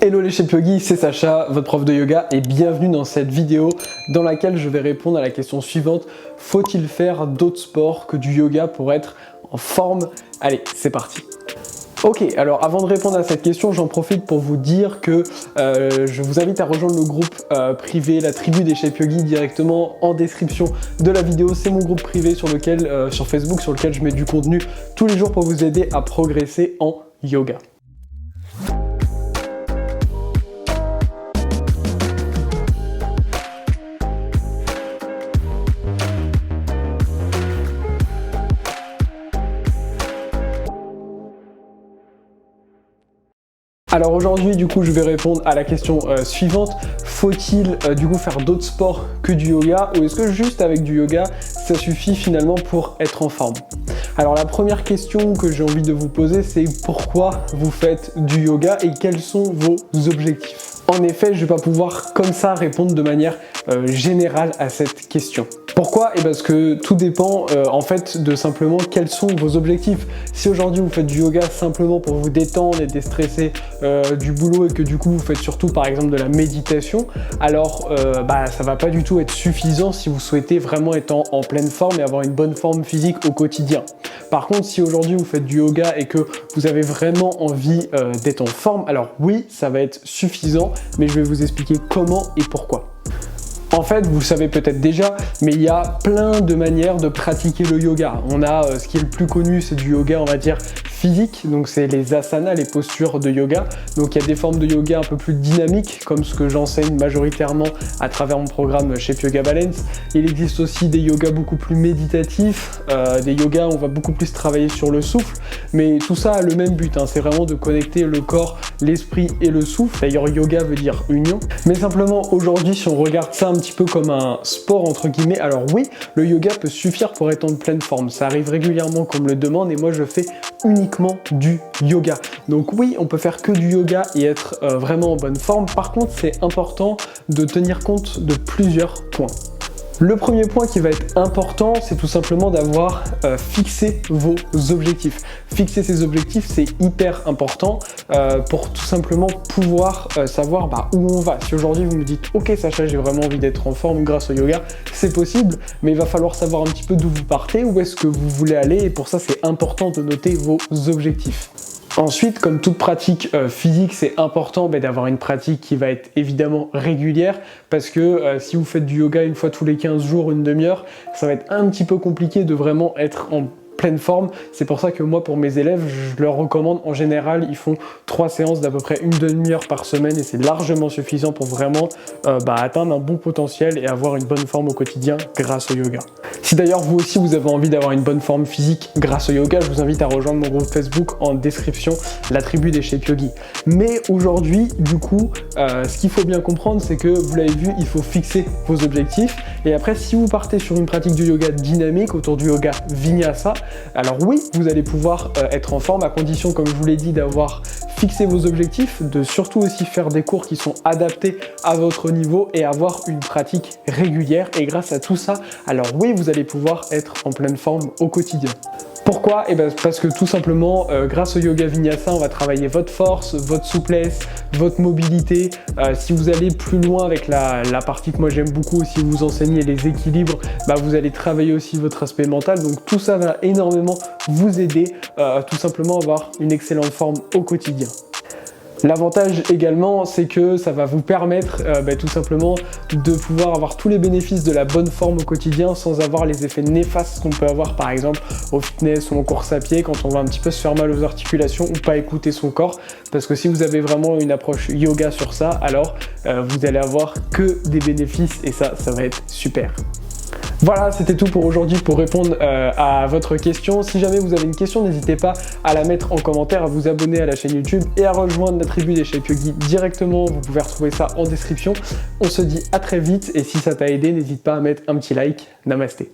Hello les Shape Yogis, c'est Sacha, votre prof de yoga et bienvenue dans cette vidéo dans laquelle je vais répondre à la question suivante. Faut-il faire d'autres sports que du yoga pour être en forme? Allez, c'est parti. Ok, alors avant de répondre à cette question, j'en profite pour vous dire que je vous invite à rejoindre le groupe privé, la tribu des Shape Yogis, directement en description de la vidéo. C'est mon groupe privé sur Facebook, sur lequel je mets du contenu tous les jours pour vous aider à progresser en yoga. Alors aujourd'hui, du coup, je vais répondre à la question suivante. Faut-il du coup faire d'autres sports que du yoga ou est-ce que juste avec du yoga, ça suffit finalement pour être en forme? Alors la première question que j'ai envie de vous poser, c'est pourquoi vous faites du yoga et quels sont vos objectifs? En effet, je ne vais pas pouvoir comme ça répondre de manière générale à cette question. Pourquoi? Et parce que tout dépend en fait de simplement quels sont vos objectifs. Si aujourd'hui vous faites du yoga simplement pour vous détendre et déstresser du boulot et que du coup vous faites surtout par exemple de la méditation, alors ça va pas du tout être suffisant si vous souhaitez vraiment être en pleine forme et avoir une bonne forme physique au quotidien. Par contre, si aujourd'hui vous faites du yoga et que vous avez vraiment envie d'être en forme, alors oui, ça va être suffisant, mais je vais vous expliquer comment et pourquoi. En fait, vous le savez peut-être déjà, mais il y a plein de manières de pratiquer le yoga. On a ce qui est le plus connu, c'est du yoga, on va dire, physique, donc c'est les asanas, les postures de yoga. Donc il y a des formes de yoga un peu plus dynamiques, comme ce que j'enseigne majoritairement à travers mon programme Shape Yoga Balance. Il existe aussi des yogas beaucoup plus méditatifs, des yogas où on va beaucoup plus travailler sur le souffle, mais tout ça a le même but, hein, c'est vraiment de connecter le corps, l'esprit et le souffle. D'ailleurs, yoga veut dire union. Mais simplement, aujourd'hui, si on regarde ça un petit peu comme un sport entre guillemets, alors oui, le yoga peut suffire pour être en pleine forme. Ça arrive régulièrement qu'on me le demande et moi je fais uniquement du yoga. Donc oui, on peut faire que du yoga et être vraiment en bonne forme. Par contre, c'est important de tenir compte de plusieurs points. Le premier point qui va être important, c'est tout simplement d'avoir fixé vos objectifs. Fixer ces objectifs, c'est hyper important pour tout simplement pouvoir savoir où on va. Si aujourd'hui vous me dites « Ok Sacha, j'ai vraiment envie d'être en forme grâce au yoga », c'est possible, mais il va falloir savoir un petit peu d'où vous partez, où est-ce que vous voulez aller, et pour ça c'est important de noter vos objectifs. Ensuite, comme toute pratique physique, c'est important d'avoir une pratique qui va être évidemment régulière parce que si vous faites du yoga une fois tous les 15 jours, une demi-heure, ça va être un petit peu compliqué de vraiment être en pleine forme. C'est pour ça que moi, pour mes élèves, je leur recommande en général, ils font 3 séances d'à peu près une demi-heure par semaine et c'est largement suffisant pour vraiment atteindre un bon potentiel et avoir une bonne forme au quotidien grâce au yoga. Si d'ailleurs vous aussi vous avez envie d'avoir une bonne forme physique grâce au yoga, je vous invite à rejoindre mon groupe Facebook en description, la tribu des Shape Yogis. Mais aujourd'hui, du coup, ce qu'il faut bien comprendre, c'est que vous l'avez vu, il faut fixer vos objectifs. Et après, si vous partez sur une pratique du yoga dynamique autour du yoga Vinyasa, alors oui, vous allez pouvoir être en forme à condition, comme je vous l'ai dit, d'avoir fixé vos objectifs, de surtout aussi faire des cours qui sont adaptés à votre niveau et avoir une pratique régulière. Et grâce à tout ça, alors oui, vous allez pouvoir être en pleine forme au quotidien. Pourquoi? Parce que tout simplement, grâce au yoga Vinyasa, on va travailler votre force, votre souplesse, votre mobilité. Si vous allez plus loin avec la partie que moi j'aime beaucoup, si vous enseignez les équilibres, vous allez travailler aussi votre aspect mental. Donc tout ça va énormément vous aider à tout simplement avoir une excellente forme au quotidien. L'avantage également, c'est que ça va vous permettre tout simplement de pouvoir avoir tous les bénéfices de la bonne forme au quotidien sans avoir les effets néfastes qu'on peut avoir par exemple au fitness ou en course à pied quand on va un petit peu se faire mal aux articulations ou pas écouter son corps. Parce que si vous avez vraiment une approche yoga sur ça, alors vous allez avoir que des bénéfices et ça va être super. Voilà, c'était tout pour aujourd'hui pour répondre à votre question. Si jamais vous avez une question, n'hésitez pas à la mettre en commentaire, à vous abonner à la chaîne YouTube et à rejoindre la tribu des Shape Yogis directement. Vous pouvez retrouver ça en description. On se dit à très vite et si ça t'a aidé, n'hésite pas à mettre un petit like. Namasté.